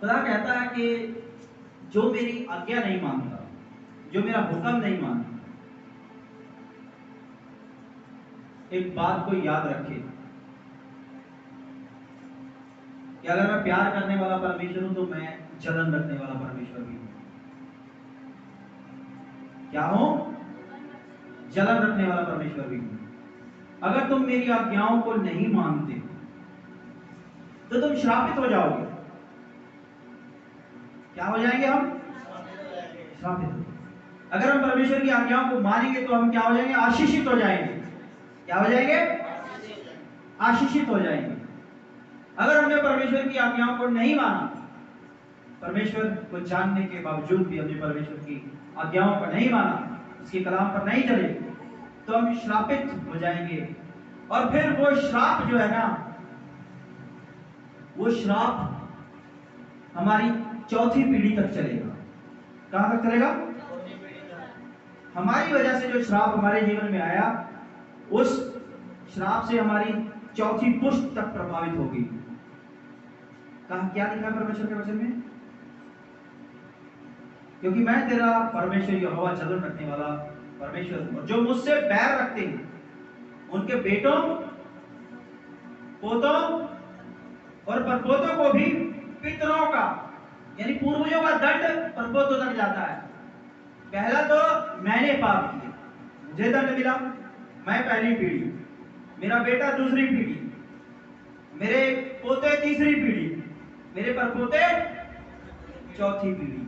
खुदा कहता है कि जो मेरी आज्ञा नहीं मानता, जो मेरा हुक्म नहीं मानता, एक बात को याद रखे कि अगर मैं प्यार करने वाला परमेश्वर हूं तो मैं जलन रखने वाला परमेश्वर भी हूं। क्या हूं? जलन रखने वाला परमेश्वर भी हूं। अगर तुम मेरी आज्ञाओं को नहीं मानते तो तुम श्रापित हो जाओगे। क्या हो जाएंगे हम? श्रापित। अगर हम परमेश्वर की आज्ञाओं को मानेंगे तो हम क्या हो जाएंगे? आशीषित हो जाएंगे। क्या हो जाएंगे? आशीषित हो जाएंगे। अगर हमने परमेश्वर की आज्ञाओं को नहीं माना, परमेश्वर को जानने के बावजूद भी हमने परमेश्वर की आज्ञाओं को नहीं माना, उसके कलाम पर नहीं चले, तो हम श्रापित हो जाएंगे। और फिर वो श्राप जो है ना, वो श्राप हमारी चौथी पीढ़ी तक चलेगा। कहां तक चलेगा? हमारी वजह से जो श्राप हमारे जीवन में आया, उस श्राप से हमारी चौथी पुश्त तक प्रभावित होगी। कहा क्या लिखा परमेश्वर के वचन में? क्योंकि मैं तेरा परमेश्वर यहोवा जलन रखने वाला परमेश्वर हूं, और जो मुझसे बैर रखते हैं उनके बेटों, पोतों और परपोतों को भी पितरों का यानी पूर्वजों का दंड परपोतों तक जाता है। पहला तो मैंने पाप किया, मुझे दंड मिला, मैं पहली पीढ़ी, मेरा बेटा दूसरी पीढ़ी, मेरे पोते तीसरी पीढ़ी, मेरे परपोते चौथी पीढ़ी।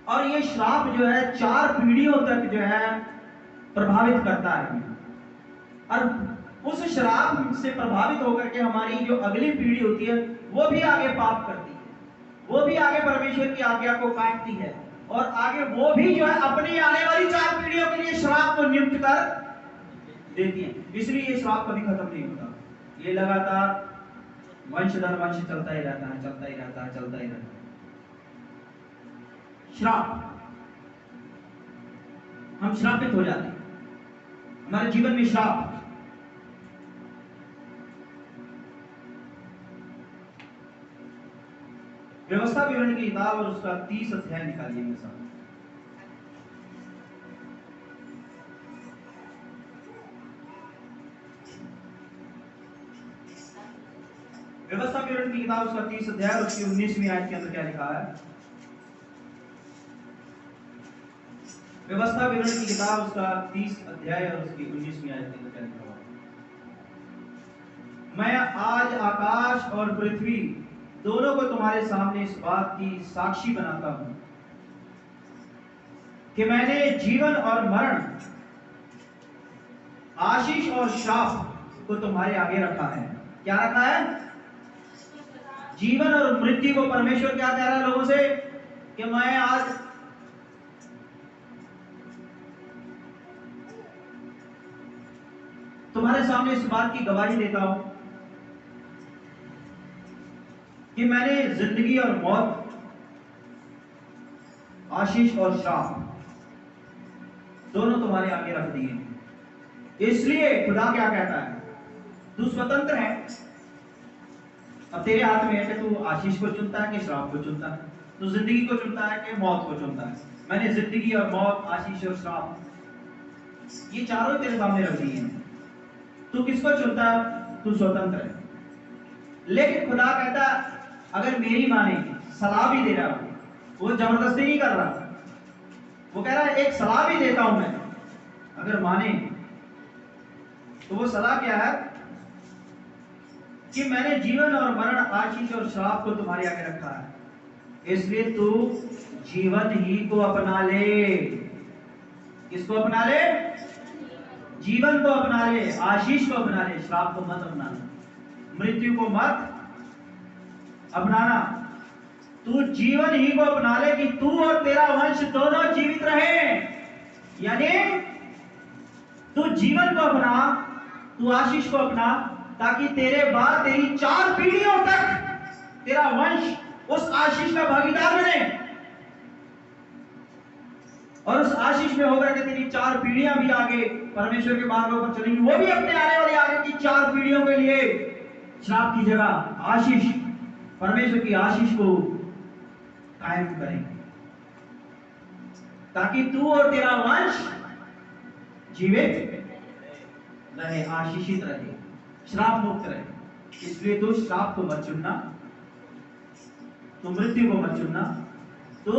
और ये श्राप जो है 4 पीढ़ियों तक जो है प्रभावित करता है। और उस श्राप से प्रभावित होकर के हमारी जो अगली पीढ़ी होती है वो भी आगे पाप करती है, वो भी आगे परमेश्वर की आज्ञा को काटती है, और आगे वो भी जो है अपनी आने वाली 4 पीढ़ियों के लिए श्राप को नियुक्त कर देती है। इसलिए ये श्राप कभी खत्म नहीं होता, ये लगातार वंश दर वंश चलता ही रहता है, चलता ही रहता है, चलता ही रहता है। श्राप, हम श्रापित हो जाते हैं, हमारे जीवन में श्राप। व्यवस्था विवरण की किताब और उसका 30 अध्याय निकालिए मेरे साथ। व्यवस्था विवरण की किताब उसका 30 अध्याय और उसकी 19वीं आयत के अंदर क्या लिखा है? व्यवस्था विवरण की किताब उसका 30 अध्याय और उसकी 19वीं आयत के अंदर क्या लिखा है? मैं आज आकाश और पृथ्वी दोनों को तुम्हारे सामने इस बात की साक्षी बनाता हूं कि मैंने जीवन और मरण, आशीष और श्राप को तुम्हारे आगे रखा है। क्या रखा है? जीवन और मृत्यु को परमेश्वर क्या कह रहा है लोगों से? कि मैं आज तुम्हारे सामने इस बात की गवाही देता हूं कि मैंने जिंदगी और मौत, आशीष और श्राप दोनों तुम्हारे आगे रख दिए। इसलिए खुदा क्या कहता है? तू स्वतंत्र है, अब तेरे हाथ में है कि तू आशीष को चुनता है कि श्राप को चुनता है, तू जिंदगी को चुनता है कि मौत को चुनता है। मैंने जिंदगी और मौत, आशीष और श्राप, ये चारों तेरे सामने रख दिए हैं। तू किसको चुनता है? तू स्वतंत्र है। लेकिन खुदा कहता है अगर मेरी माने, सलाह भी दे रहा हूं, वो जबरदस्ती नहीं कर रहा, वो कह रहा है एक सलाह भी देता हूं मैं, अगर माने तो वो सलाह क्या है? कि मैंने जीवन और मरण, आशीष और श्राप को तुम्हारे आगे रखा है, इसलिए तू जीवन ही को अपना ले। किसको अपना ले? जीवन को अपना ले, आशीष को अपना ले, श्राप को मत अपनाना, मृत्यु को मत अपनाना। तू जीवन ही को अपना ले कि तू और तेरा वंश दोनों जीवित रहे। यानी तू जीवन को अपना, तू आशीष को अपना, ताकि तेरे बाद तेरी 4 पीढ़ियों तक तेरा वंश उस आशीष का भागीदार बने, और उस आशीष में होकर के तेरी 4 पीढ़ियां भी आगे परमेश्वर के मार्गों पर चलेंगी। वो भी अपने आने वाली आगे की 4 पीढ़ियों के लिए श्राप की जगह आशीष, परमेश्वर की आशीष को कायम करेंगे, ताकि तू और तेरा वंश जीवित रहे, आशीषित रहे, श्राप मुक्त रहे। इसलिए तू श्राप को मत चुनना, तो मृत्यु को मत चुनना, तो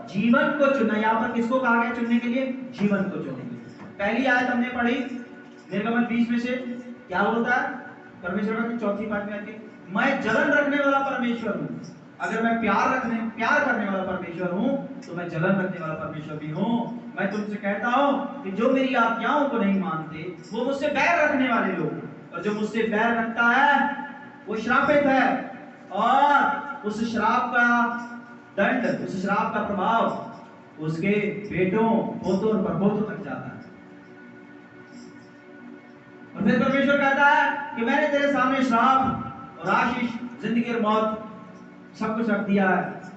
जीवन को चुनना। यहां पर किसको कहा गया चुनने के लिए? जीवन को चुनने के लिए। पहली आयत हमने पढ़ी निर्गमन 20 में से, क्या बोलता है परमेश्वर का? चौथी पाठ में आके, मैं जलन रखने वाला परमेश्वर हूं। अगर मैं प्यार करने वाला परमेश्वर हूं, तो मैं जलन रखने वाला परमेश्वर भी हूं। मैं तुमसे कहता हूं कि जो मेरी आज्ञाओं को नहीं मानते, वो मुझसे बैर रखने वाले लोग, और जो मुझसे बैर रखता है वो श्रापित है, और उस श्राप का दंड, उस श्राप का प्रभाव उसके बेटों, पोतों और परपोतों तक जाता है। और फिर परमेश्वर कहता है कि मैंने तेरे सामने श्राप और आशीष, जिंदगी और मौत सब कुछ रख दिया है,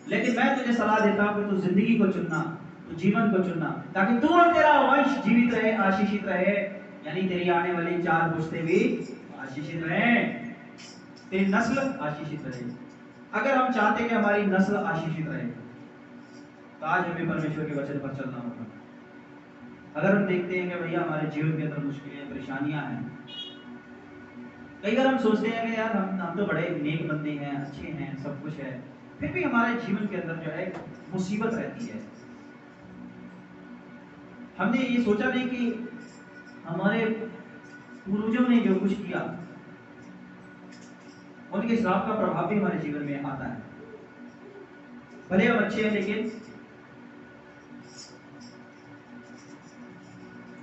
लेकिन मैं तुझे सलाह देता हूं कि तू जिंदगी को चुनना, तू जीवन को चुनना, ताकि तू और तेरा वंश जीवित रहे, आशीषित रहे, यानी तेरी आने वाली 4 पुश्तें भी आशीषित रहे, तेरी नस्ल आशीषित रहे। अगर हम चाहते हैं कि हमारी नस्ल आशीषित रहे, तो आज हमें परमेश्वर के वचन पर चलना होगा। अगर हम देखते हैं कि भैया हमारे जीवन के अंदर मुश्किलें, परेशानियां हैं, कई बार हम सोचते हैं कि यार हम तो बड़े नेक बंदे हैं, अच्छे हैं, सब कुछ है, फिर भी हमारे जीवन के अंदर जो है मुसीबत रहती है। हमने ये सोचा नहीं कि हमारे पूर्वजों ने जो कुछ किया, उनके श्राप का प्रभाव भी हमारे जीवन में आता है। भले हम अच्छे हैं, लेकिन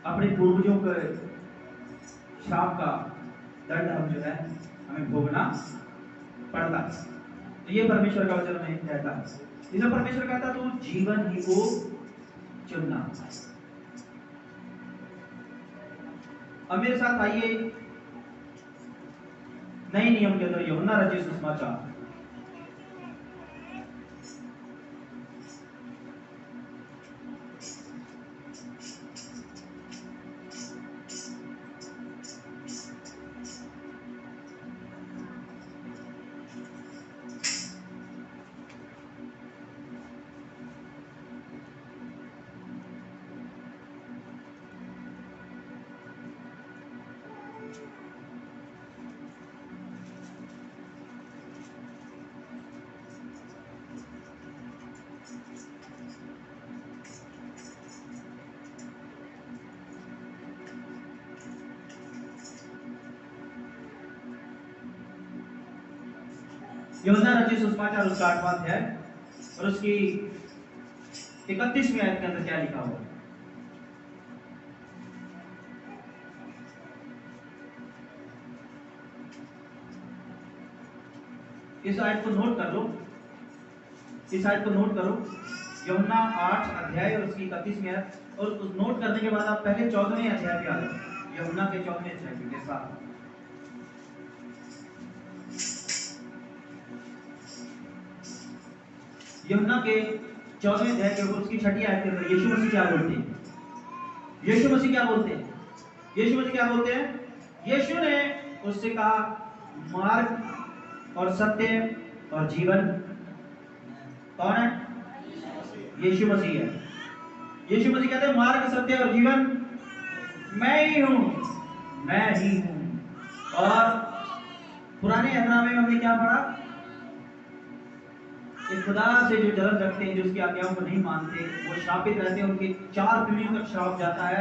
अपने पूर्वजों के श्राप का दंड हम जो है हमें भोगना पड़ता है। तो ये परमेश्वर का वचन हमें कहता है। इसमें परमेश्वर कहता है तो जीवन ही को चुनना। अब मेरे साथ आइए नए नियम के अंदर यूहन्ना रचित सुसमाचार, यूहन्ना रचित सुसमाचार उसका 8वां अध्याय और उसकी 31वीं आयत के अंदर क्या लिखा हुआ है? इस आयत को नोट कर लो, इस आयत को नोट करो, यूहन्ना 8 अध्याय और उसकी 31वीं आयत। और उस नोट करने के बाद आप पहले 14वें अध्याय पे आ जाओ, यूहन्ना के 14वें अध्याय के साथ। यूहन्ना के 14वें अध्याय के ऊपर उसकी 6ठी आयत के अंदर यीशु मसीह क्या बोलते हैं? यीशु मसीह क्या बोलते हैं? यीशु मसीह क्या बोलते हैं? यीशु ने उससे कहा, मार्ग और सत्य और जीवन कौन है? यीशु मसीह है। यीशु मसीह कहते हैं मार्ग, सत्य और जीवन मैं ही हूं, मैं ही हूं। और पुराने अहदनामे में हमने क्या पढ़ा? खुदा से जो जलन रखते हैं, जो उसकी आज्ञाओं को नहीं मानते, वो श्रापित रहते हैं, उनके 4 पीढ़ियों तक श्राप जाता है।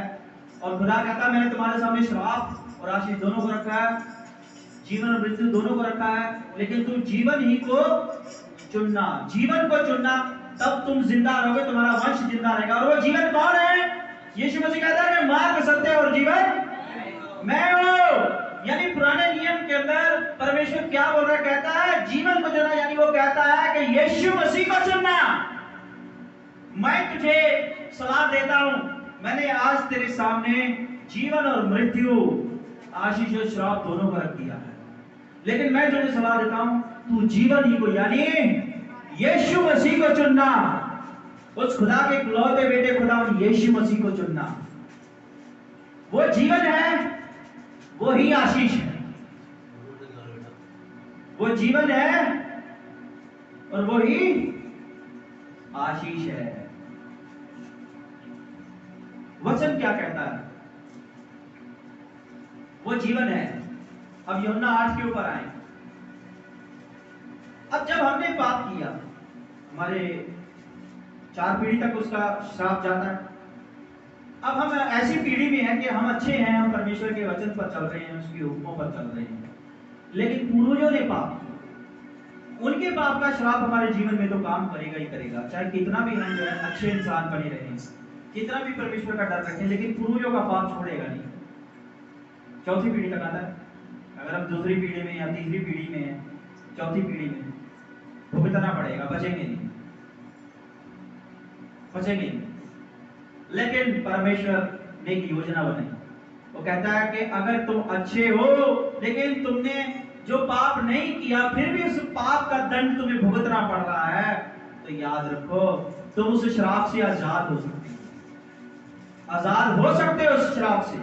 और खुदा कहता है मैंने तुम्हारे सामने श्राप और आशीष दोनों को रखा है, जीवन और मृत्यु दोनों को रखा है, लेकिन तुम जीवन ही को चुनना, जीवन को चुनना, तब तुम जिंदा रहोगे, तुम्हारा वंश जिंदा रहेगा। और वो जीवन कौन है? यीशु मसीह कहता है कि मार्ग, सत्य और जीवन मैं हूं। यानी पुराने नियम के अंदर परमेश्वर क्या बोल रहा है? कहता है जीवन को चुनना, यानी वो कहता है कि यीशु मसीह को चुनना। मैं तुझे सलाह देता हूं, मैंने आज तेरे सामने जीवन और मृत्यु, आशीष और श्राप दोनों को रख दिया है, लेकिन मैं तुझे सलाह देता हूं तू जीवन ही को, यानी यीशु मसीह को चुनना, उस खुदा के इकलौते बेटे खुदा यीशु मसीह को चुनना। वो जीवन है, वो ही आशीष है, वो जीवन है और वो ही आशीष है। वचन क्या कहता है? वो जीवन है। अब यूहन्ना 8 के ऊपर आए। अब जब हमने पाप किया, हमारे 4 पीढ़ी तक उसका श्राप जाता है। अब हम ऐसी पीढ़ी में हैं कि हम अच्छे हैं, हम परमेश्वर के वचन पर चल रहे हैं, उसके हुक्मों पर चल रहे हैं, लेकिन पूर्वजों ने पाप किया। उनके पाप का श्राप हमारे जीवन में तो काम करेगा ही करेगा, चाहे कितना भी हम जो है अच्छे इंसान बने रहें, कितना भी परमेश्वर का डर रखें, लेकिन पूर्वजों का पाप छोड़ेगा नहीं। 4थी पीढ़ी तक आता है। अगर हम 2री पीढ़ी में या 3री पीढ़ी में है, 4थी पीढ़ी में भुगतना पड़ेगा, बचेंगे नहीं, बचेंगे नहीं। लेकिन परमेश्वर ने एक योजना बनाई। वो कहता है कि अगर तुम अच्छे हो लेकिन तुमने जो पाप नहीं किया, फिर भी उस पाप का दंड तुम्हें भुगतना पड़ रहा है, तो याद रखो तुम उस श्राप से आजाद हो सकते हो। आजाद हो सकते हो उस श्राप से,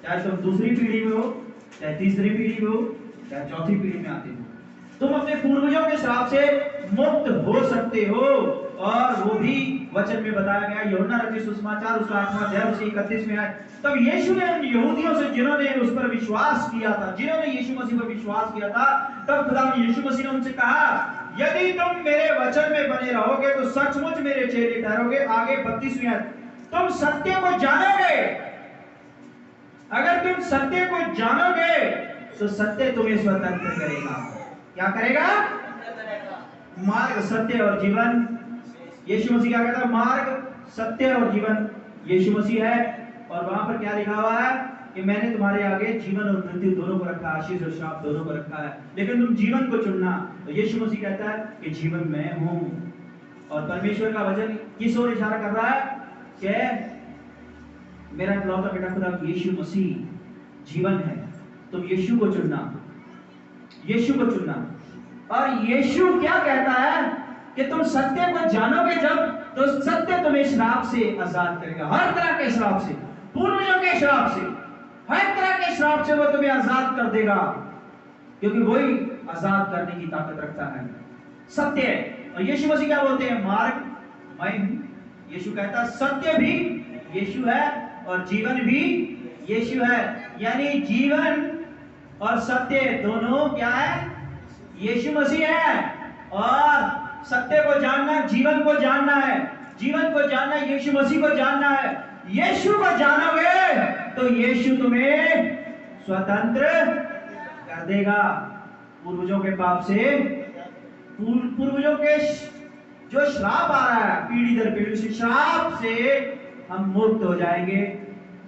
चाहे तुम 2री पीढ़ी में हो, चाहे 3री पीढ़ी में हो, चाहे 4थी पीढ़ी में आते हो। तुम अपने पूर्वजों के श्राप से मुक्त हो सकते हो। और वो भी वचन में बताया गया, यूहन्ना रचित सुसमाचार उसका 8वां अध्याय उसके 31 में है। तब यीशु ने उन यहूदियों से जिन्होंने उस पर विश्वास किया था, जिन्होंने यीशु मसीह पर विश्वास किया था, तब खुदा यीशु मसीह ने उनसे कहा, यदि तुम मेरे वचन में बने रहोगे तो सचमुच मेरे चेले ठहरोगे। आगे 32वीं आयत, तुम सत्य को जानोगे। अगर तुम सत्य को जानोगे तो सत्य तुम्हें स्वतंत्र करेगा। क्या करेगा? मार्ग, सत्य और जीवन। यीशु मसीह क्या कहता है? मार्ग, सत्य और जीवन यीशु मसीह है। और वहां पर क्या लिखा हुआ है कि मैंने तुम्हारे आगे जीवन और मृत्यु दोनों को रखा, आशीष और श्राप दोनों को रखा है, लेकिन तुम जीवन को चुनना। तो यीशु मसीह कहता है कि जीवन मैं हूं। और परमेश्वर का वचन किस ओर इशारा कर रहा है? कि मेरा इकलौता बेटा खुदा यीशु मसीह जीवन है। तुम यीशु को चुनना, यीशु को चुनना। और यीशु क्या कहता है कि तुम सत्य को जानोगे जब, तो सत्य तुम्हें श्राप से आजाद करेगा। हर तरह के श्राप से, पूर्वजों के श्राप से, हर तरह के श्राप से वो तुम्हें आजाद कर देगा, क्योंकि वही आजाद करने की ताकत रखता है। सत्य है। और यीशु मसीह क्या बोलते हैं? मार्ग मैं हूं। यीशु कहता सत्य भी यीशु है और जीवन भी यीशु है। यानी जीवन और सत्य दोनों क्या है? यीशु मसीह है। और सत्य को जानना जीवन को जानना है, जीवन को जानना यीशु मसीह को जानना है। यीशु को जानोगे तो यीशु तुम्हें स्वतंत्र कर देगा पूर्वजों के पाप से। पूर्वजों के जो श्राप आ रहा है पीढ़ी दर पीढ़ी, उस श्राप से हम मुक्त हो जाएंगे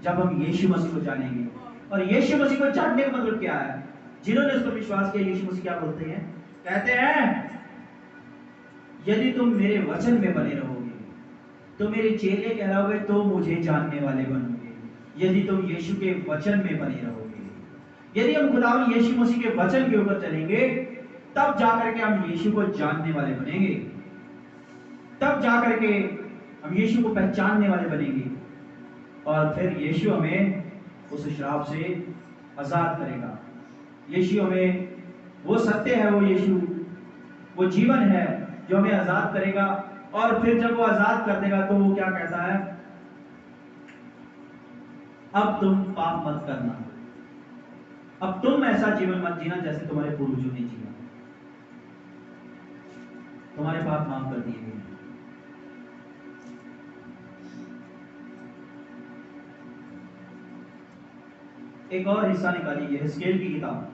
जब हम यीशु मसीह को जानेंगे। और यीशु मसीह को जानने का मतलब क्या है? जिन्होंने उस पर विश्वास किया, यीशु मसीह क्या बोलते हैं? कहते हैं यदि तुम मेरे वचन में बने रहोगे तो मेरे चेले कहलाओगे, तो मुझे जानने वाले बनोगे। यदि तुम यीशु के वचन में बने रहोगे, यदि हम खुदावंद यीशु मसीह के वचन के ऊपर चलेंगे, तब जाकर के हम यीशु को जानने वाले बनेंगे, तब जाकर के हम यीशु को पहचानने वाले बनेंगे। और फिर यीशु हमें उस श्राप से आजाद करेगा। यीशु हमें, वो सत्य है, वो यीशु, वो जीवन है जो हमें आजाद करेगा। और फिर जब वो आजाद कर देगा तो वो क्या कहता है? अब तुम पाप मत करना, अब तुम ऐसा जीवन मत जीना जैसे तुम्हारे पूर्वजों ने जिया, तुम्हारे पाप माफ कर दिए गए। एक और हिस्सा निकालिए, हिस्केल की किताब।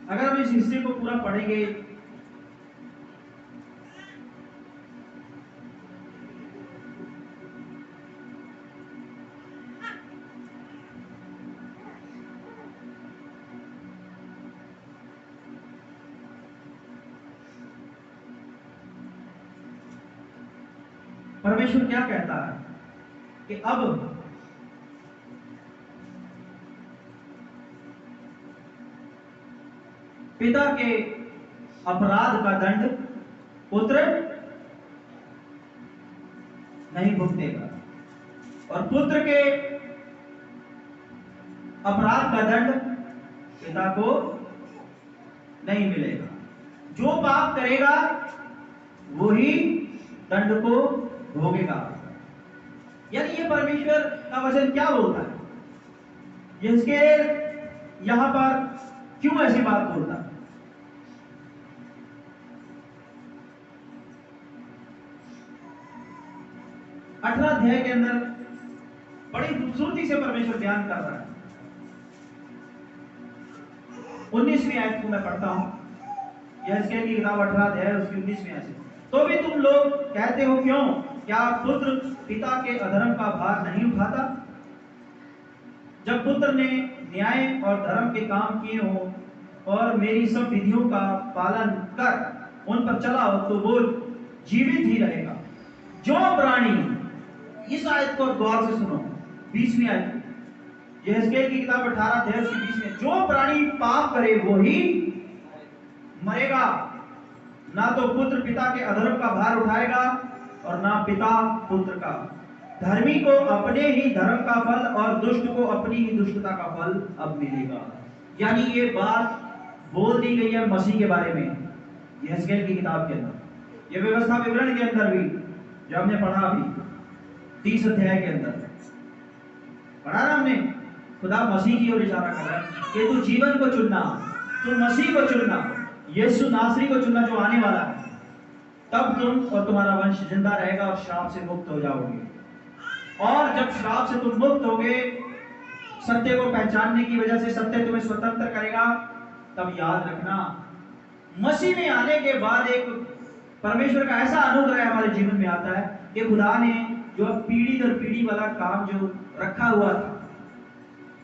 अगर हम इस हिस्से को पूरा पढ़ेंगे परमेश्वर क्या कहता है कि अब पिता के अपराध का दंड पुत्र नहीं भुगतेगा और पुत्र के अपराध का दंड पिता को नहीं मिलेगा। जो पाप करेगा वही दंड को भोगेगा। यानी ये परमेश्वर का वचन क्या बोलता है? यहेजकेल यहां पर क्यों ऐसी बात बोलता है? 18 अध्याय के अंदर बड़ी खूबसूरती से परमेश्वर बयान कर रहा है। 19वीं आयत को मैं पढ़ता हूं, यहेजकेल की किताब 18 अध्याय उसकी 19वीं आयत। तो भी तुम लोग कहते हो क्यों? क्या पुत्र पिता के अधर्म का भार नहीं उठाता? जब पुत्र ने न्याय और धर्म के काम किए हो और मेरी सब विधियों का पालन कर उन पर चला हो तो वो जीवित ही रहेगा। जो प्राणी, इस आयत को गौर से सुनो, 20वीं आयत, यहेजकेल की किताब 18 अध्याय उसकी 20 में, जो प्राणी पाप करे वो ही मरेगा। ना तो पुत्र पिता के अधर्म का भार उठाएगा और ना पिता पुत्र का। धर्मी को अपने ही धर्म का फल और दुष्ट को अपनी ही दुष्टता का फल अब मिलेगा। यानी ये बात बोल दी गई है मसीह के बारे में यहेजकेल की किताब के अंदर। ये व्यवस्था विवरण के अंदर भी जो हमने पढ़ा अभी 30 अध्याय के अंदर पढ़ा ना हमने, खुदा मसीह की ओर इशारा कर रहा है कि तू जीवन को चुनना, तू मसीह को चुनना, यीशु नासरी को चुनना जो आने वाला है, तब तुम और तुम्हारा वंश जिंदा रहेगा और श्राप से मुक्त हो जाओगे। और जब श्राप से तुम मुक्त होगे, सत्य को पहचानने की वजह से सत्य तुम्हें स्वतंत्र करेगा, तब याद रखना मसीह में आने के बाद एक परमेश्वर का ऐसा अनुग्रह हमारे जीवन में आता है कि खुदा ने जो पीढ़ी दर पीढ़ी वाला काम जो रखा हुआ था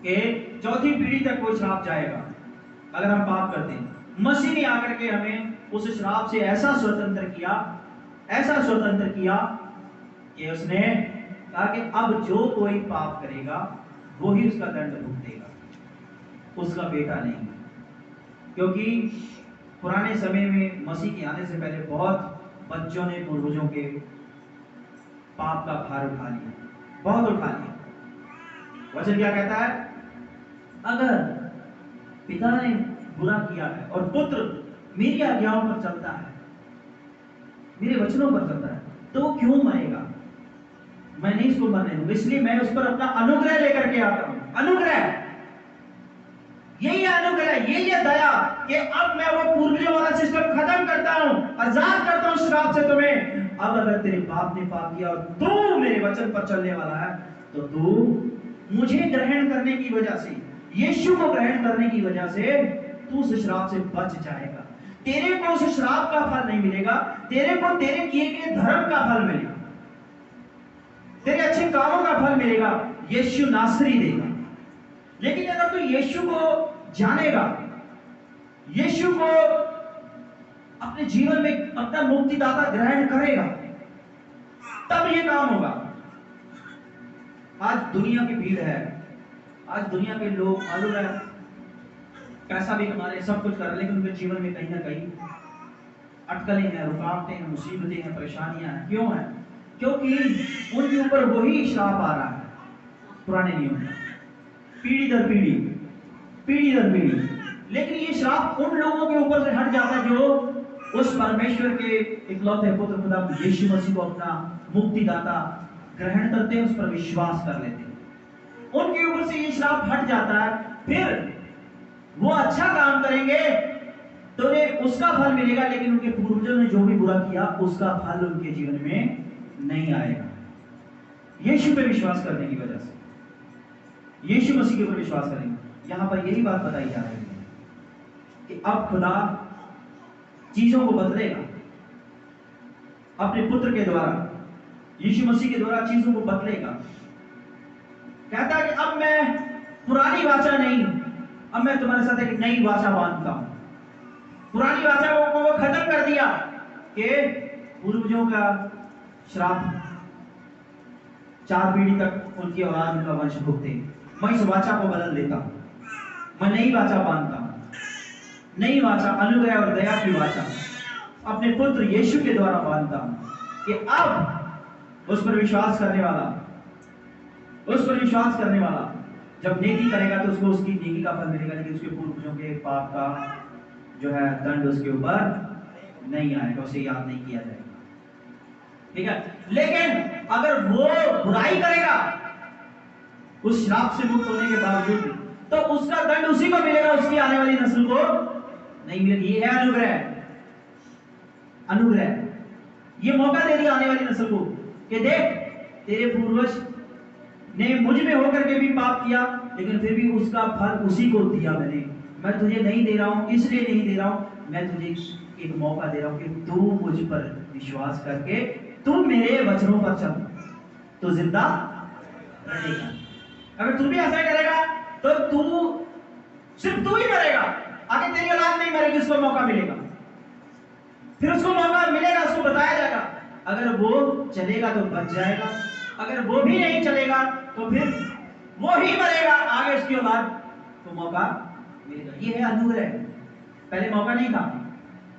कि चौथी पीढ़ी तक कोई श्राप जाएगा अगर हम पाप करते हैं, मसीह ने आकर के हमें उस श्राप से ऐसा स्वतंत्र किया कि उसने कहा कि अब जो कोई पाप करेगा वो ही उसका दंड भुगतेगा, उसका बेटा नहीं। क्योंकि पुराने समय में मसीह के आने से पहले बहुत बच्चों ने पूर्वजों के पाप का भार उठा लिया, बहुत उठा लिया। वचन क्या कहता है? अगर पिता ने बुरा किया है और पुत्र मेरी आज्ञाओं पर चलता है, मेरे वचनों पर चलता है, तो वो क्यों मरेगा? मैं नहीं इसको मरने दूंगा, इसलिए मैं उस पर अपना अनुग्रह लेकर के आता हूं। अनुग्रह, यही अनुग्रह, यही है दया कि अब मैं वो पूर्वजों वाला सिस्टम खत्म करता हूं, आजाद करता हूं श्राप से तुम्हें। अब अगर तेरे बाप ने पाप किया और तू मेरे वचन पर चलने वाला है, तो तू मुझे ग्रहण करने की वजह से, यीशु को ग्रहण करने की वजह से तू उस श्राप से बच जाएगा। तेरे को उस श्राप का फल नहीं मिलेगा, तेरे को तेरे किए गए धर्म का फल मिलेगा, तेरे अच्छे कामों का फल मिलेगा, यीशु नासरी देगा। लेकिन अगर तू यीशु को जानेगा, यीशु को अपने जीवन में अपना मुक्तिदाता ग्रहण करेगा, तब ये काम होगा। आज दुनिया की भीड़ है, आज दुनिया के लोग मालूम है पैसा भी कमा रहे, सब कुछ कर रहे, लेकिन उनके जीवन में कहीं ना कहीं अटकलें हैं, रुकावटें हैं, मुसीबतें हैं, परेशानियां हैं। क्यों है? क्योंकि उनके ऊपर वही श्राप आ रहा है पुराने नियम का, पीढ़ी दर पीढ़ी, पीढ़ी दर पीढ़ी। लेकिन ये श्राप उन लोगों के ऊपर से हट जाता है जो उस परमेश्वर के इकलौते पुत्र खुदा यीशु मसीह को अपना मुक्तिदाता ग्रहण करते हैं, उस पर विश्वास कर लेते हैं। उनके ऊपर से ये श्राप हट जाता है, फिर वो अच्छा काम करेंगे तो उन्हें उसका फल मिलेगा, लेकिन उनके पूर्वजों ने जो भी बुरा किया उसका फल उनके जीवन में नहीं आएगा। यीशु पे विश्वास करने की वजह से, यीशु मसीह के ऊपर विश्वास करेंगे। यहां पर यही बात बताई जा रही है कि अब खुदा चीजों को बदलेगा अपने पुत्र के द्वारा, यीशु मसीह के द्वारा चीजों को बदलेगा। कहता है कि अब मैं पुरानी वाचा नहीं, अब मैं तुम्हारे साथ एक नई वाचा बांधता हूं। पुरानी वाचा को वो खत्म कर दिया कि पूर्वजों का श्राप 4 पीढ़ी तक उनकी औलाद उनका वंश भुगते। मैं इस वाचा को बदल देता हूं, मैं नई वाचा बांधता हूं, नई वाचा, अनुग्रह और दया की वाचा अपने पुत्र यीशु के द्वारा बांधता हूं कि अब उस पर विश्वास करने वाला जब नेकी करेगा तो उसको उसकी नेकी का फल मिलेगा, लेकिन उसके पूर्वजों के पाप का जो है दंड उसके ऊपर नहीं आएगा, उसे याद नहीं किया जाएगा। ठीक है, लेकिन अगर वो बुराई करेगा उस श्राप से मुक्त होने के बावजूद तो उसका दंड उसी को मिलेगा, उसकी आने वाली नस्ल को नहीं मिलेगी। ये है अनुग्रह। ये मौका दे दिया आने वाली नस्ल को कि देख, तेरे पूर्वज ने मुझ में होकर के भी पाप किया, लेकिन फिर भी उसका फल उसी को दिया मैंने। मैं तुझे नहीं दे रहा हूं, इसलिए नहीं दे रहा हूं, मैं तुझे एक मौका दे रहा हूं कि तू मुझ पर विश्वास करके तू मेरे वचनों पर चल, तो जिंदा रहेगा। अगर तू भी ऐसा करेगा तो सिर्फ तू ही मरेगा, आगे तेरी औलाद नहीं मरेगी, उसको मौका मिलेगा, फिर उसको मौका मिलेगा, उसको बताया जाएगा। अगर वो चलेगा तो बच जाएगा, अगर वो भी नहीं चलेगा तो फिर वो ही मरेगा, आगे उसकी औलाद को मौका मिलेगा। ये है अनुग्रह। पहले मौका नहीं था,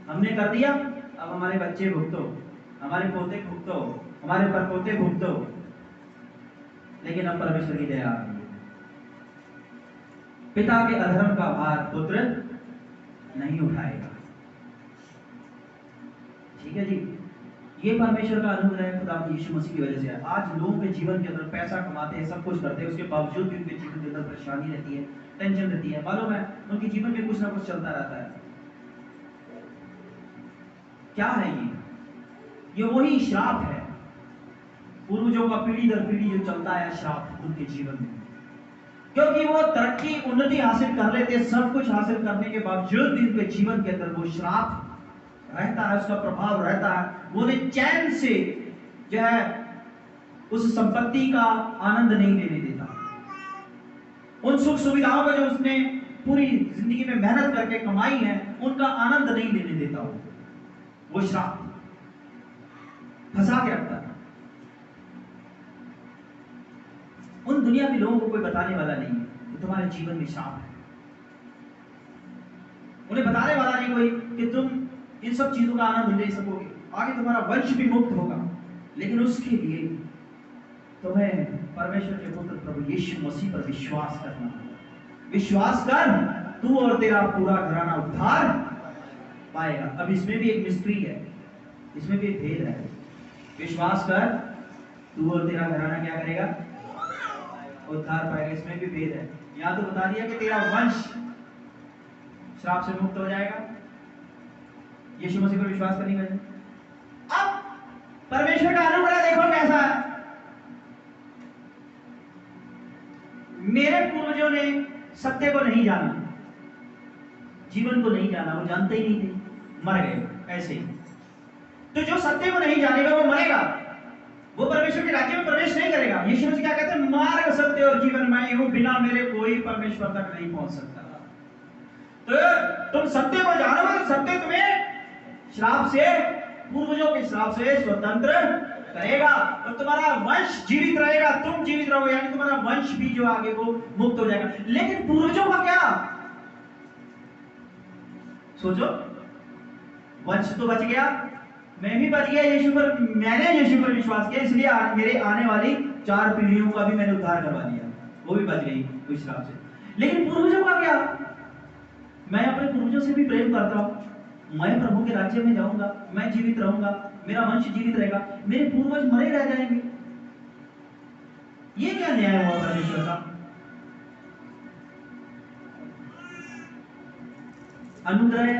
हमने कर दिया, अब हमारे बच्चे भुगतो, हमारे पोते भुगतो, हमारे परपोते भुगतो, लेकिन अब परमेश्वर की दया आ गई। पिता के अधर्म का भार पुत्र नहीं उठाएगा। ठीक है जी, ये परमेश्वर का अनुग्रह है, खुदा यीशु मसीह की वजह से है। आज लोगों के जीवन के अंदर पैसा कमाते हैं, सब कुछ करते हैं, उसके बावजूद भी उनके जीवन के अंदर परेशानी रहती है, टेंशन रहती है। मालूम है, उनके जीवन में कुछ ना कुछ चलता रहता है। क्या है ये वही श्राप है, पूर्वजों का पीढ़ी दर पीढ़ी जो चलता है श्राप उनके जीवन में। क्योंकि वो तरक्की उन्नति हासिल कर लेते, सब कुछ हासिल करने के बावजूद भी उनके जीवन के अंदर वो श्राप रहता है, उसका प्रभाव रहता है। वो उन्हें चैन से जो है उस संपत्ति का आनंद नहीं लेने देता, उन सुख सुविधाओं का जो उसने पूरी जिंदगी में मेहनत करके कमाई है उनका आनंद नहीं लेने देता। वो श्राप फंसा के रखता है। उन दुनिया के लोगों को कोई बताने वाला नहीं है कि तुम्हारे जीवन में श्राप है, उन्हें बताने वाला नहीं कोई कि तुम इन सब चीजों का आनंद ले सकोगे, आगे तुम्हारा वंश भी मुक्त होगा। लेकिन उसके लिए तुम्हें परमेश्वर के पुत्र प्रभु यीशु मसीह पर विश्वास करना होगा। विश्वास कर, तू और तेरा पूरा घराना उद्धार पाएगा। अब इसमें भी एक मिस्ट्री है, इसमें भी एक भेद है। विश्वास कर, तू और तेरा घराना क्या करेगा? उद्धार पाएगा। इसमें भी भेद है। यहां तो बता दिया कि तेरा वंश श्राप से मुक्त हो जाएगा यीशु मसीह पर विश्वास करने के। अब परमेश्वर का अनुग्रह देखो कैसा है। मेरे पूर्वजों ने सत्य को नहीं जाना, जीवन को नहीं जाना, वो जानते ही नहीं थे, मर गए ऐसे ही। तो जो सत्य को नहीं जानेगा वो मरेगा, वो परमेश्वर के राज्य में प्रवेश नहीं करेगा। यीशु मसीह क्या कहते हैं? मार्ग, सत्य और जीवन मैं ही हूं, बिना मेरे कोई परमेश्वर तक नहीं पहुंच सकता। तो तुम सत्य को जानोगे तो सत्य तुम्हें श्राप से, पूर्वजों के श्राप से स्वतंत्र करेगा और तुम्हारा वंश जीवित रहेगा, तुम जीवित रहोगे, यानी तुम्हारा वंश भी जो आगे वो मुक्त हो जाएगा। लेकिन पूर्वजों का क्या? सोचो, वंश तो बच गया, मैं भी बच गया यीशु पर, मैंने यीशु पर विश्वास किया, इसलिए मेरे आने वाली 4 पीढ़ियों का भी मैंने उद्धार करवा दिया, वो भी बच गई उस श्राप से। लेकिन पूर्वजों का क्या? मैं अपने पूर्वजों से भी प्रेम करता हूं, मैं प्रभु के राज्य में जाऊंगा, मैं जीवित रहूंगा, मेरा वंश जीवित रहेगा, मेरे पूर्वज मरे रह जाएंगे। ये क्या न्याय हुआ परमेश्वर का? अनुग्रह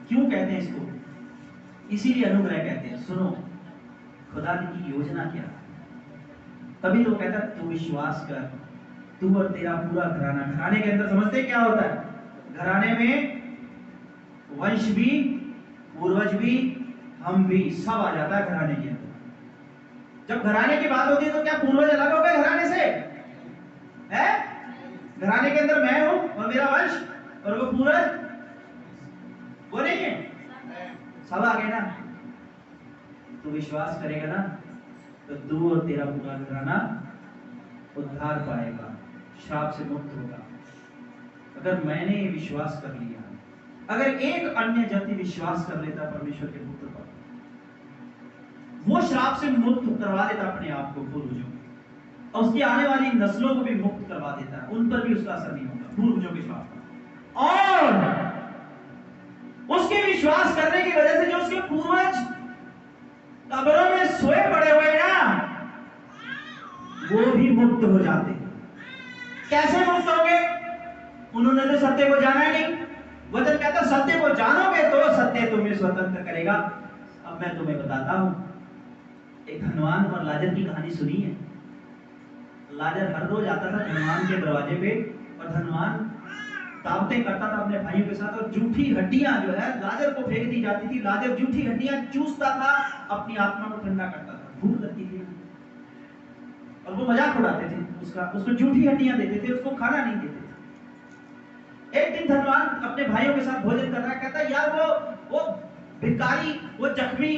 क्यों कहते हैं इसको? इसीलिए अनुग्रह कहते हैं। सुनो, खुदा की योजना क्या है, तभी तो कहता है तू विश्वास कर, तू और तेरा पूरा घराना। घराने के अंदर समझते क्या होता है? घराने में वंश भी, पूर्वज भी, हम भी, सब आ जाता है घराने के अंदर। जब घराने की बात होती है तो क्या पूर्वज अलग हो गए घराने से? है? घराने के अंदर मैं हूं और मेरा वंश, और वो पूर्वज वो नहीं है, सब आ गए ना। तो विश्वास करेगा ना तो तू और तेरा पूरा घराना उद्धार पाएगा, श्राप से मुक्त होगा। अगर मैंने विश्वास कर लिया, अगर एक अन्य जाति विश्वास कर लेता परमेश्वर के पुत्र पर, वो श्राप से मुक्त करवा देता अपने आप को, पूर्वजों को, और उसकी आने वाली नस्लों को भी मुक्त करवा देता है। उन पर भी उसका असर नहीं होगा पूर्वजों के श्राप का। और उसके विश्वास करने की वजह से जो उसके पूर्वज कब्रों में सोए पड़े हुए ना, वो भी मुक्त हो जाते। कैसे मुक्त होंगे? उन्होंने तो सत्य को जाना ही नहीं। वचन कहता सत्य को जानोगे तो सत्य तुम्हें स्वतंत्र करेगा। अब मैं तुम्हें बताता हूं, एक धनवान और लाजर की कहानी सुनी है। लाजर हर रोज आता था धनवान के दरवाजे पे, और धनवान दावतें करता था अपने भाइयों के साथ, और जूठी हड्डियां जो है लाजर को फेंक दी जाती थी। लाजर जूठी हड्डियां चूसता था, अपनी आत्मा को ठंडा करता था। भूख लगती थी और वो मजाक उड़ाते थे उसको जूठी हड्डियां देते थे, उसको खाना नहीं देते थे। एक दिन धनवान अपने भाइयों के साथ भोजन कर रहा है, कहता है यार वो भिखारी, वो जख्मी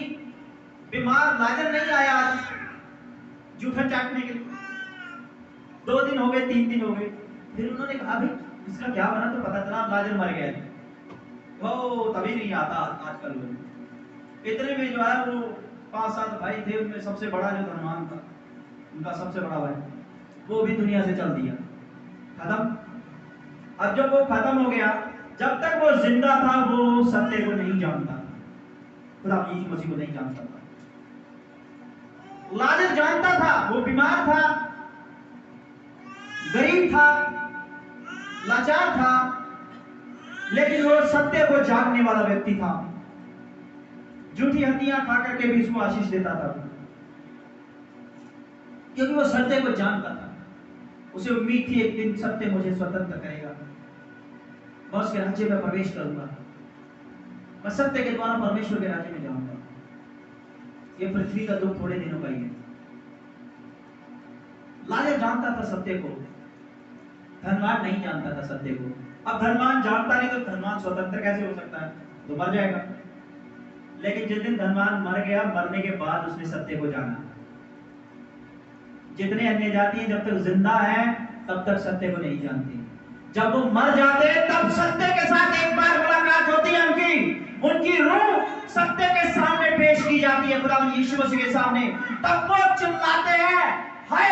बीमार लाजर नहीं आया आज जूठन चाटने के लिए। 2 दिन हो गए, 3 दिन हो गए। फिर उन्होंने कहा भाई इसका क्या बना? तो पता चला लाजर मर गया। ओ तभी नहीं आता आजकल लोग। इतने में जो है वो 5-7 भाई थे, उनमें सबसे बड़ा जो धनवान था, उनका सबसे बड़ा भाई, वो भी दुनिया से चल दिया, खत्म। अब जब वो खत्म हो गया, जब तक वो जिंदा था वो सत्य को नहीं जानता, खुदा यीशु मसीह को नहीं जानता था। लाजर जानता था, वो बीमार था, गरीब था, लाचार था, लेकिन वो सत्य को जानने वाला व्यक्ति था। झूठी हड्डियां खा करके भी उसको आशीष देता था, क्योंकि वो सत्य को जानता था। उसे उम्मीद थी एक दिन सत्य मुझे स्वतंत्र करेगा, मैं उसके राज्य में प्रवेश करूंगा, मैं सत्य के द्वारा परमेश्वर के राज्य में जाऊंगा। ये पृथ्वी का दुख थोड़े दिनों का ही है। लाजर जानता था सत्य को, धनवान नहीं जानता था सत्य को। अब धनवान जानता नहीं तो धनवान स्वतंत्र कैसे हो सकता है? तो मर जाएगा। लेकिन जिस दिन धनवान मर गया, मरने के बाद उसने सत्य को जाना। जितने अन्य जाति जब तक जिंदा है तब तक सत्य को नहीं जानती। जब वो मर जाते तब सत्य के साथ एक बार मुलाकात होती है उनकी रूह सत्य के सामने पेश की जाती है, खुदा यीशु मसीह के सामने। तब वो चिल्लाते हैं हाय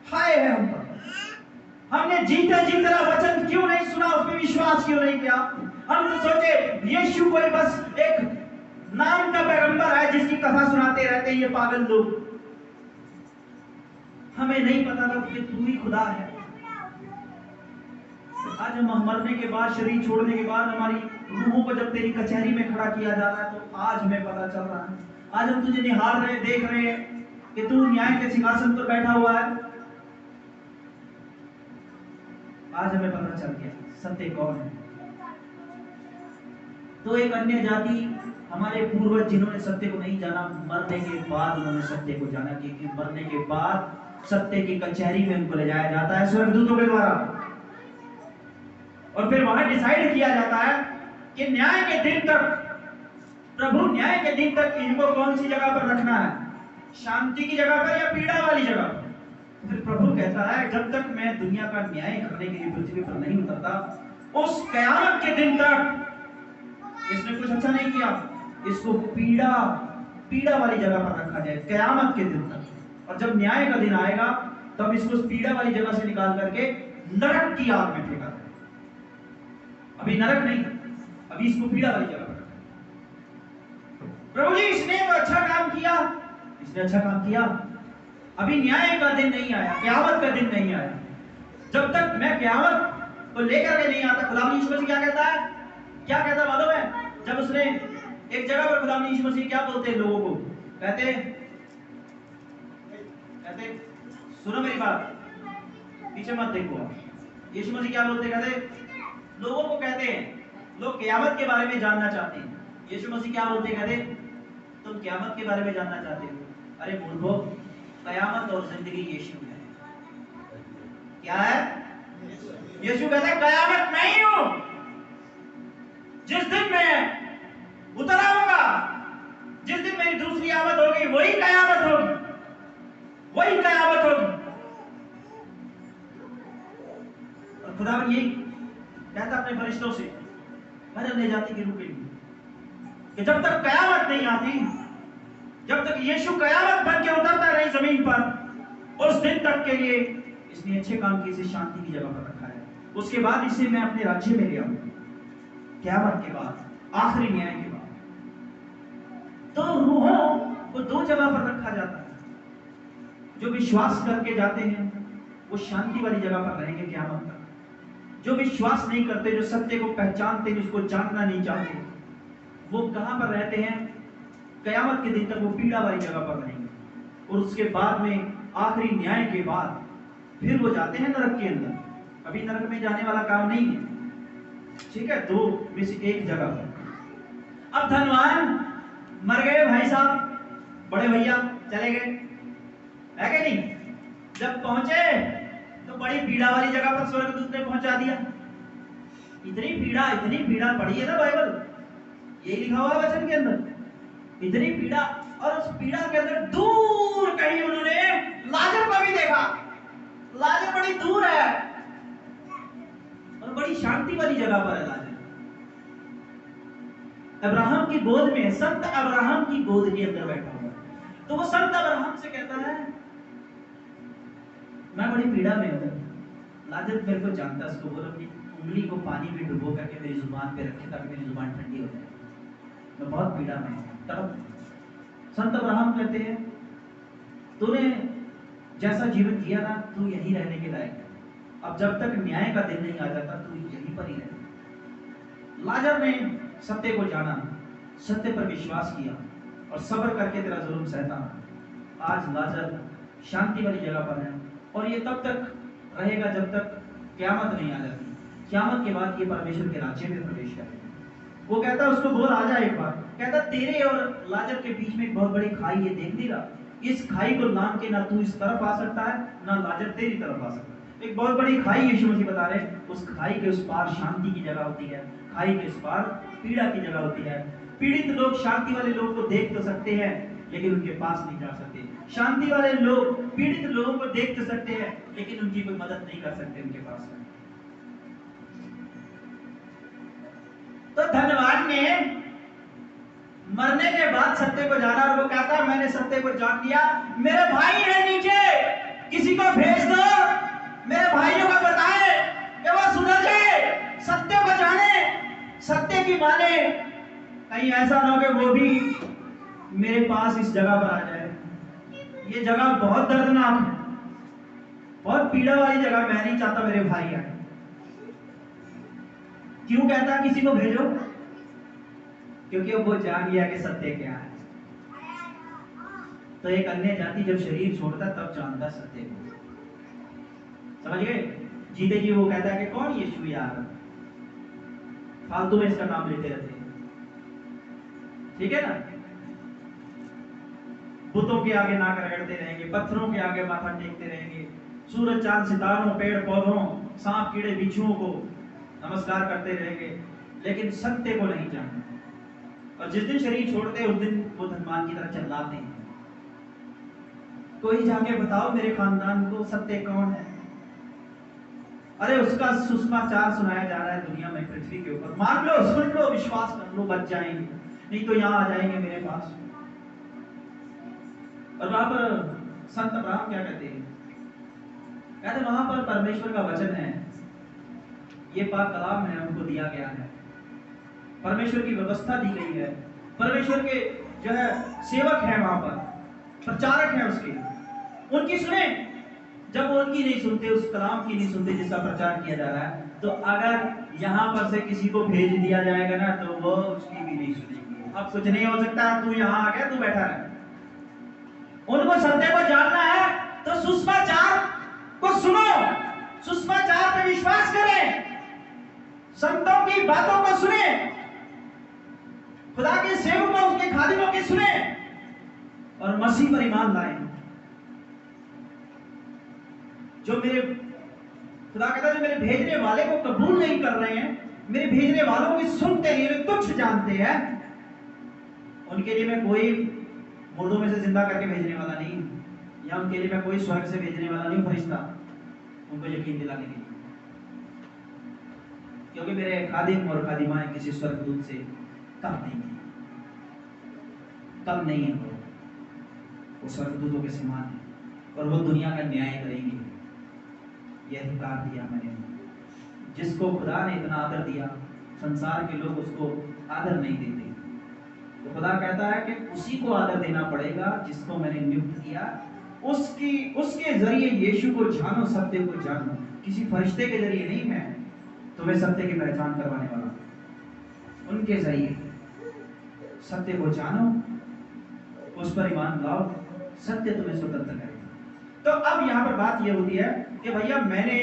हाय है हम पर, हमने जीते जी तेरा वचन क्यों नहीं सुना, उस पर विश्वास क्यों नहीं किया। हम तो सोचे यीशु कोई बस एक नाम का पैगंबर है जिसकी कथा सुनाते रहते हैं ये पागल लोग। हमें नहीं पता था कि तू ही खुदा है। आज हम मरने के बाद, शरीर छोड़ने के बाद हमारी रूहों को जब तेरी कचहरी में खड़ा किया जा रहा है, तो आज हमें पता चल रहा है। आज हम तुझे निहार रहे, देख रहे हैं कि तू न्याय के सिंहासन पर बैठा हुआ है। आज हमें पता चल गया सत्य कौन है। तो एक अन्य जाति, हमारे पूर्वज जिन्होंने सत्य को नहीं जाना, मरने के बाद उन्होंने सत्य को जाना, क्योंकि मरने के बाद सत्य की कचहरी में उनको ले जाया जाता है स्वर्गदूतों के द्वारा, और फिर वहां डिसाइड किया जाता है कि न्याय के दिन तक, प्रभु न्याय के दिन तक इनको कौन सी जगह पर रखना है, शांति की जगह पर या पीड़ा वाली जगह पर। फिर प्रभु कहता है जब तक मैं दुनिया का न्याय करने के लिए पृथ्वी पर नहीं उतरता, उस कयामत के दिन तक इसने कुछ अच्छा नहीं किया, इसको पीड़ा वाली जगह पर रखा जाए कयामत के दिन तक। और जब न्याय का दिन आएगा तब इसको उस पीड़ा वाली जगह से निकाल करके नरक की आग में फेंका जाए। अभी नरक नहीं, अभी इसको पीड़ा वाली जगह पर रखा। प्रभु जी इसने तो अच्छा काम किया, इसने अच्छा काम किया। अभी न्याय का दिन नहीं आया, क़यामत का दिन नहीं आया। जब तक मैं क़यामत को लेकर के नहीं आता, खुदा यीशु मसीह क्या कहता है? क्या कहता है मालूम है? जब उसने एक जगह पर खुदा यीशु मसीह क्या बोलते हैं लोगों को? कहते सुनो मेरी बात, पीछे मत देखो। यीशु मसीह क्या बोलते? कहते लोगों को, कहते हैं लोग क़यामत के बारे में जानना चाहते हैं। यीशु मसीह क्या बोलते? कहते तुम क़यामत के बारे में जानना चाहते हो? अरे मूर्खों, क़यामत और जिंदगी यीशु है। क्या है? यीशु कहते हैं क़यामत नहीं हूं, जिस दिन मैं उतर आऊंगा, जिस दिन मेरी दूसरी आमद होगी, वही क़यामत होगी, वही क़यामत होगी। खुदावन यही कहता अपने फरिश्तों से हर अन्य जाति के रूप के लिए कि जब तक कयामत नहीं आती, जब तक यीशु कयामत बन के उतरता रहे जमीन पर, उस दिन तक के लिए इसने अच्छे काम की, इसे शांति की जगह पर रखा है। उसके बाद इसे मैं अपने राज्य में ले आऊंगा, कयामत के बाद, आखिरी न्याय के बाद। तो रूहों को दो जगह पर रखा जाता है। जो विश्वास करके जाते हैं वो शांति वाली जगह पर रहेंगे कयामत तक। जो विश्वास नहीं करते, जो सत्य को पहचानते, जिसको जानना नहीं चाहते, वो कहां पर रहते हैं? कयामत के दिन तक वो पीड़ा वाली जगह पर रहेंगे। और उसके बाद में आखिरी न्याय के बाद फिर वो जाते हैं नरक के अंदर। अभी नरक में जाने वाला काम नहीं है, ठीक है, दो में से एक जगह पर। अब धनवान मर गए भाई साहब, बड़े भैया चले गए, है कि नहीं? जब पहुंचे तो बड़ी पीड़ा वाली जगह पर स्वर्गदूत ने पहुंचा दिया। इतनी पीड़ा पड़ी है ना बाइबल, यही लिखा हुआ है वचन के अंदर, इतनी पीड़ा। और उस पीड़ा के अंदर दूर कहीं उन्होंने लाजर को भी देखा। लाजर बड़ी दूर है और बड़ी शांति वाली जगह पर है लाजर। अब्राहम की गोद में, संत अब्राहम की गोद के अंदर बैठा हुआ। तो वो संत अब्राहम से कहता है मैं बड़ी पीड़ा में हूं। लाजर मेरे को जानता है, उसको बोलो अपनी उंगली को पानी में डुबो करके मेरी जुबान पे रखे ताकि मेरी जुबान ठंडी हो जाए, मैं बहुत पीड़ा में हूं। तब संत अब्राहम कहते हैं तूने जैसा जीवन जिया ना, तू यही रहने के लायक है। अब जब तक न्याय का दिन नहीं आ जाता तू यहीं पर ही रहे। लाजर ने सत्य को जाना, सत्य पर विश्वास किया और सब्र करके तेरा जुल्म सहता। आज लाजर शांति वाली जगह पर है और ये तब तक रहेगा जब तक क़यामत नहीं आ जाती। क़यामत के बाद ये परमेश्वर के राज्य में प्रवेश करेगा। वो कहता उसको बोल आ जा एक बार। कहता तेरे और लाजर के बीच में एक बहुत बड़ी खाई है, देख नहीं रहा? इस खाई को लांघ के ना तू इस तरफ आ सकता है ना लाजर तेरी तरफ आ सकता है। एक बहुत बड़ी खाई यीशु मसीह बता रहे हैं। उस खाई के उस पार शांति की जगह होती है, खाई के उस पार पीड़ा की जगह होती है। पीड़ित लोग शांति वाले लोग को देख तो सकते हैं लेकिन उनके पास नहीं जा सकते। शांति वाले लोग पीड़ित लोगों को देख तो सकते हैं लेकिन उनकी कोई मदद नहीं कर सकते उनके पास। तो धनवान ने मरने के बाद सत्य को जाना और वो कहता मैंने सत्य को जान लिया। मेरे भाई है नीचे, किसी को भेज दो, मेरे भाइयों को बताए कि वो सुधर जाए, सत्य को जाने, सत्य की माने। कहीं ऐसा ना हो कि वो भी मेरे पास इस जगह पर आ जाए। ये जगह बहुत दर्दनाक है, बहुत पीड़ा वाली जगह। मैं नहीं चाहता मेरे भाई आए। क्यों कहता किसी को भेजो? क्योंकि वो जान लिया कि सत्य क्या है। तो एक अन्य जाति जब शरीर छोड़ता तब जानता सत्य को। समझ गए? जीते जी वो कहता है कि कौन यीशु यार, फालतू में इसका नाम लेते रहते हैं, ठीक है ना? बुतों के आगे नाक रगड़ते रहेंगे, पत्थरों के आगे माथा टेकते रहेंगे, सूरज चांद सितारों पेड़ पौधों सांप कीड़े बिच्छुओं को नमस्कार करते रहेंगे, लेकिन सत्य को नहीं जानते। और जिस दिन शरीर छोड़ते हैं उस दिन वो धनवान की तरह चिल्लाते हैं, कोई जाके बताओ मेरे खानदान को सत्य कौन है। अरे उसका सुसमाचार सुनाया जा रहा है दुनिया में, पृथ्वी के ऊपर। मान लो, सुन लो, विश्वास कर लो, बच जाएंगे, नहीं तो यहाँ आ जाएंगे मेरे पास। और वहां पर संत अब्राहम क्या कहते हैं? कहते वहां पर परमेश्वर का वचन है, ये पाक कलाम है, उनको दिया गया है, परमेश्वर की व्यवस्था दी गई है, परमेश्वर के जो है सेवक हैं वहां पर, प्रचारक हैं उसके, उनकी सुने। जब वो उनकी नहीं सुनते, उस कलाम की नहीं सुनते जिसका प्रचार किया जा रहा है, तो अगर यहाँ पर से किसी को भेज दिया जाएगा ना तो वो उसकी भी नहीं सुनेंगे। अब कुछ नहीं हो सकता, तू यहाँ आ गया, तू बैठा रहे। उनको सत्य को जानना है तो सुसमाचार को सुनो, सुसमाचार पे विश्वास करें, संतों की बातों को सुने, खुदा के सेवकों उसके खादिमों की सुने और मसीह पर ईमान लाएं। जो मेरे खुदा कहता है जो मेरे भेजने वाले को कबूल नहीं कर रहे हैं, मेरे भेजने वालों की सुनते नहीं, वे तुच्छ जानते हैं, उनके लिए मैं कोई मुर्दों में से जिंदा करके भेजने वाला नहीं, या उनके लिए मैं कोई स्वर्ग से भेजने वाला नहीं फरिश्ता, उनको यकीन दिलाने के लिए। क्योंकि मेरे खादिम और खादिमाएं किसी स्वर्गदूत से कम नहीं है, कम नहीं है, वो स्वर्गदूतों के समान है और वो दुनिया का न्याय करेंगे। यह अधिकार दिया मैंने, जिसको खुदा ने इतना आदर दिया, संसार के लोग उसको आदर नहीं देते, तो खुदा कहता है कि उसी को आदर देना पड़ेगा जिसको मैंने नियुक्त किया। उसके जरिए यीशु को जानो, सत्य को जानो। किसी फरिश्ते के जरिए नहीं, मैं तुम्हें सत्य की पहचान करवाने वाला, उनके जरिए सत्य को जानो, उस पर ईमान लाओ, सत्य तुम्हें स्वतंत्र करेगा। तो अब यहाँ पर बात यह होती है कि भैया मैंने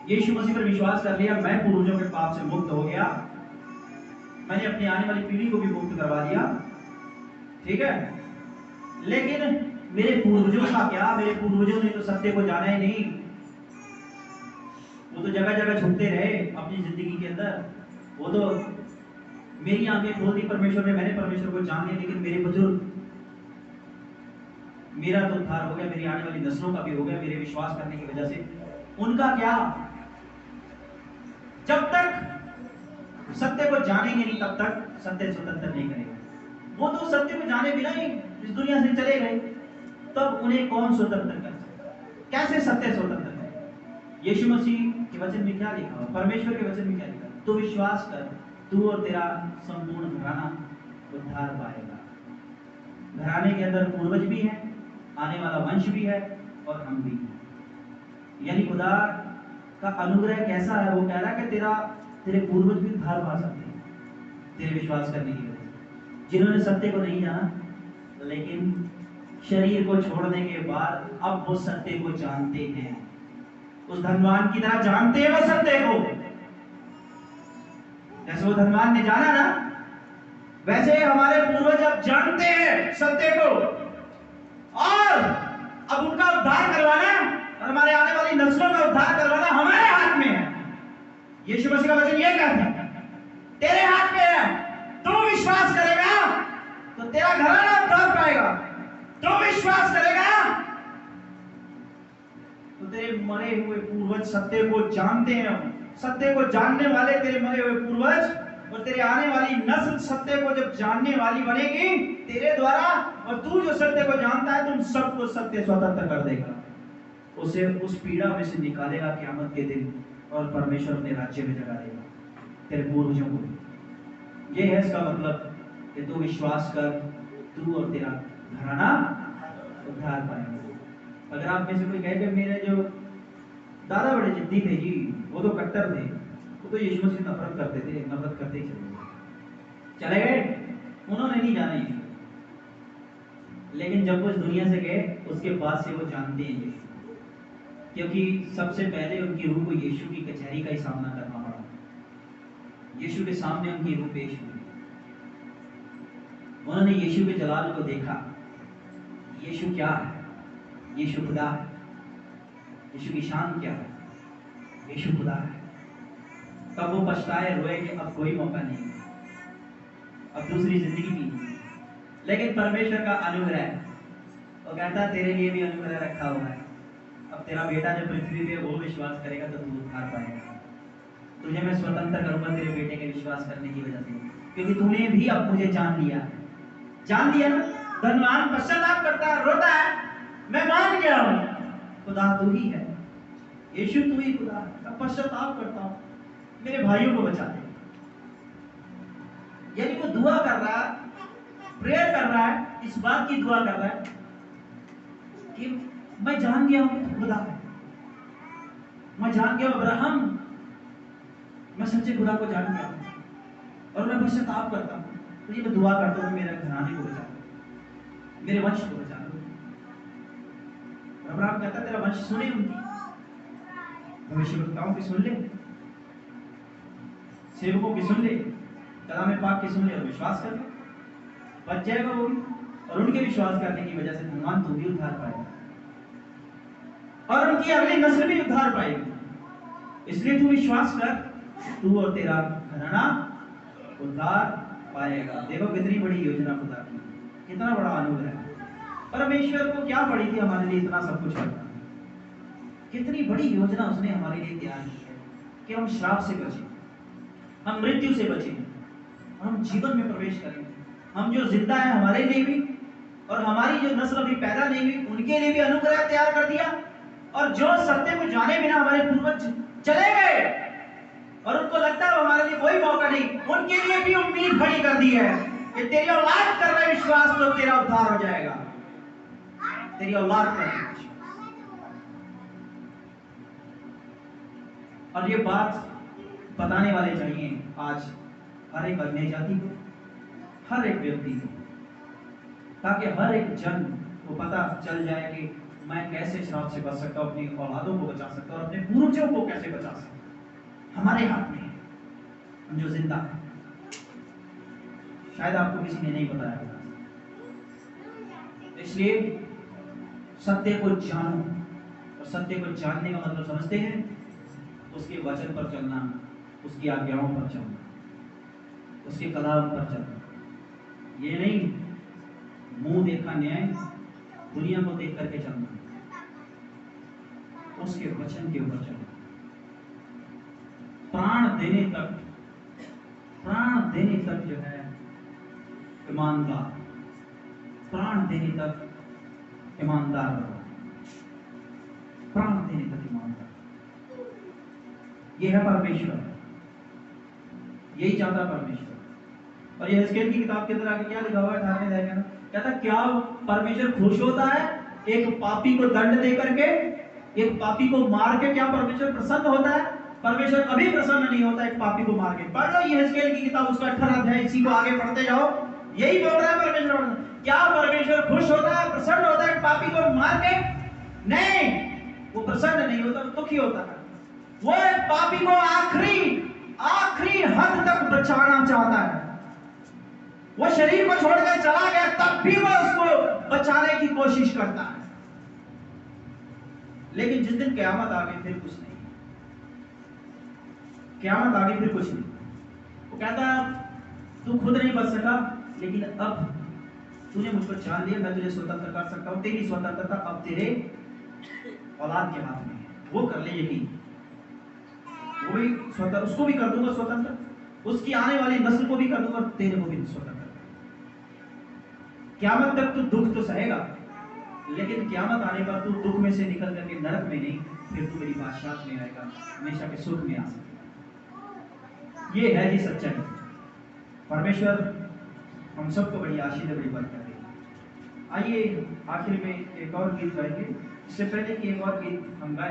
यीशु मसीह पर विश्वास कर लिया, मैं पूर्वजों के पाप से मुक्त हो गया, मैंने अपनी आने वाली पीढ़ी को भी मुक्त करवा दिया, ठीक है। लेकिन मेरे पूर्वजों का क्या? मेरे पूर्वजों ने तो सत्य को जाना ही नहीं, वो तो जगह जगह छुपते रहे अपनी जिंदगी के अंदर। वो तो मेरी आंखें खोल दी परमेश्वर ने, मैंने परमेश्वर को जान लिया, लेकिन मेरे बुजुर्ग, मेरा तो उद्धार हो गया, मेरी आने वाली नस्लों का भी हो गया मेरे विश्वास करने की वजह से, उनका क्या? जब तक सत्य को जानेंगे नहीं तब तक सत्य स्वतंत्र नहीं करेगा। वो तो सत्य को जाने बिना ही इस दुनिया से चले गए, तब उन्हें कौन स्वतंत्र कर सकता? कैसे सत्य स्वतंत्र है? यीशु मसीह के वचन में क्या लिखा? परमेश्वर के वचन में क्या लिखा? तू विश्वास कर, तू और तेरा संपूर्ण घराना उद्धार पाएगा। घराने के अंदर पूर्वज भी है, आने वाला वंश भी है और हम भी हैं। यानी खुदा का अनुग्रह कैसा है? वो कह रहा है कि तेरे पूर्वज भी उद्धार पा सकते हैं तेरे विश्वास करने की वजह से, जिन्होंने सत्य को नहीं जाना लेकिन शरीर को छोड़ने के बाद अब वो सत्य को जानते हैं, उस धनवान की तरह जानते हैं वो सत्य को। जैसे वो धनवान ने जाना ना, वैसे हमारे पूर्वज अब जानते हैं सत्य को, और अब उनका उद्धार करवाना और हमारे आने वाली नस्लों का उद्धार करवाना हमारे हाथ में है। यीशु मसीह का वचन ये कहता है, तेरे हाथ में है। तू विश्वास करेगा तो तेरा घराना उद्धार पाएगा, तू विश्वास करेगा तो तेरे मरे हुए पूर्वज सत्य को जानते हैं। सत्य को जानने वाले तेरे मरे हुए पूर्वज और तेरे आने वाली नस्ल सत्य को जब जानने वाली बनेगी तेरे द्वारा, और तू जो सत्य को जानता है तुम सबको सत्य स्वतंत्र कर देगा, उसे उस पीड़ा में से निकालेगा क़यामत के दिन, और परमेश्वर अपने राज्य में जगा देगा तेरे पूर्वजों को। ये है इसका मतलब कि तू विश्वास कर, तू और तेरा घराना उद्धार पाएगा। अगर आप में से कोई कहे कि मेरे जो दादा बड़े जिद्दी थे जी, वो तो कट्टर थे, वो तो यीशु मसीह से नफरत करते थे, नफरत करते ही चले गए, उन्होंने नहीं जाना यीशु, लेकिन जब वो इस दुनिया से गए उसके बाद से वो जानते हैं यीशु, क्योंकि सबसे पहले उनकी रूह को यीशु की कचहरी का ही सामना करना पड़ा। यीशु के सामने उनकी रूह पेश हुई, उन्होंने यीशु के जलाल को देखा। यीशु क्या है? यीशु खुदा है। यीशु की शान क्या है? यीशु खुदा है। तब वो पछताए, रोए कि अब कोई मौका नहीं, अब दूसरी जिंदगी भी नहीं। लेकिन परमेश्वर का अनुग्रह, वो कहता है तेरे लिए भी अनुग्रह रखा हुआ है। अब तेरा बेटा जब पृथ्वी पे वो विश्वास करेगा तो तू उद्धार पाएगा। तुझे मैं स्वतंत्र करूंगा तेरे बेटे के विश्वास करने की वजह से, क्योंकि तूने भी अब मुझे जान लिया ना। धनवान पश्चाताप करता है, रोता है, मैं मान गया हूं खुदा तू ही है, यीशु तू ही खुदा है। मैं पश्चाताप करता हूं, मेरे भाइयों को बचा दे। यानी वो दुआ कर रहा है, प्रेयर कर रहा है, इस बात की दुआ कर रहा है कि मैं जान गया हूं कि खुदा है, मैं जान गया अब्राहम, मैं सच्चे खुदा को जान गया और मैं पश्चाताप करता हूं। तो ये मैं दुआ करता हूं मेरे घराने को बचा दो, मेरे वंश को बचा दो। अब्राहम कहता तेरा वंश सुने उनकी, भविष्यवक्ताओं की सुन ले, सेवकों की सुन ले, कलाम पाक की सुन ले और विश्वास कर ले, बच जाएगा वो भी। और उनके विश्वास करने की वजह से धनवान तू भी उद्धार पाएगा और उनकी अगली नस्ल भी उद्धार पाएगी। इसलिए तू विश्वास कर, तू और तेरा घराना उद्धार पाएगा। देखो कितनी बड़ी योजना खुदा की, कितना बड़ा अनुग्रह है। परमेश्वर को क्या पड़ी थी हमारे लिए इतना सब कुछ करना? कितनी बड़ी योजना उसने हमारे लिए तैयार की है कि हम श्राप से बचें, हम मृत्यु से बचेंगे और हम जीवन में प्रवेश करेंगे। हम जो जिंदा है हमारे लिए भी और हमारी जो नस्ल अभी पैदा नहीं हुई उनके लिए भी अनुग्रह तैयार कर दिया, और जो सत्य को जाने बिना हमारे पूर्वज चले गए और उनको लगता है हमारे लिए कोई मौका नहीं, उनके लिए भी उम्मीद खड़ी कर दी है कि तेरी औलाद कर रहे विश्वास तो तेरा उद्धार हो जाएगा। तेरी औलाद कर रहे विश्वास। और ये बात बताने वाले चाहिए आज हर एक अन्य जाति को, हर एक व्यक्ति को, ताकि हर एक जन को पता चल जाए कि मैं कैसे श्राप से बच सकता हूं, अपनी औलादों को बचा सकता हूं, अपने पूर्वजों को कैसे बचा सकता हूं। हमारे हाथ में है, हम जो जिंदा है। शायद आपको किसी ने नहीं बताया होगा, इसलिए सत्य को जानो, और सत्य को जानने का मतलब समझते हैं उसके वचन पर चलना, उसकी आज्ञाओं पर चलना, उसके कलाम पर चलना। ये नहीं मुंह देखा न्याय, दुनिया को देख करके चलना, उसके वचन के ऊपर चलना। प्राण देने तक जो है ईमानदार, प्राण देने तक ईमानदार रहो, प्राण देने तक ईमानदार। ये है परमेश्वर, यही चाहता परमेश्वर। और ये हिजकिय्याह की किताब के अंदर आगे क्या लिखा हुआ है 18वें अध्याय में, कहता क्या परमेश्वर खुश होता है एक पापी को दंड दे करके, एक पापी को मार के? क्या परमेश्वर प्रसन्न होता है? परमेश्वर कभी प्रसन्न नहीं होता एक पापी को मार के। पढ़ लो ये हिजकिय्याह की किताब, उसका 18 अध्याय, इसी को आगे पढ़ते जाओ। यही बोल रहा है परमेश्वर। क्या परमेश्वर खुश होता है, प्रसन्न होता है पापी को मार के? नहीं, वो प्रसन्न नहीं होता, वो दुखी होता है। वो एक पापी को आखिरी हद तक बचाना चाहता है। वो शरीर को छोड़कर चला गया तब भी वो उसको बचाने की कोशिश करता है। लेकिन जिस दिन क़यामत आ गई फिर कुछ नहीं, क़यामत आ गई फिर कुछ नहीं। वो कहता तू खुद नहीं बच सका, लेकिन अब तूने मुझको जान लिया, मैं तुझे स्वतंत्र कर सकता हूं। तेरी स्वतंत्रता अब तेरे औलाद के हाथ में है, वो कर ले यकीन। वो भी स्वतंत्र, उसको भी कर दूंगा स्वतंत्र, उसकी आने वाली नस्ल को भी कर दूंगा, तेरे को भी स्वतंत्र। क़यामत तक तू दुख तो सहेगा, लेकिन क़यामत आने पर तू दुख में से निकल करके नरक में नहीं, फिर तू मेरी बादशाहत में आएगा, हमेशा के सुख में आ सकेगा। ये है जी सच्चाई। परमेश्वर हम सबको बड़ी आशीष बड़ी बरकत दे। आइए आखिर में एक और गीत गाएंगे। इससे पहले कि एक और गीत हम गाएं,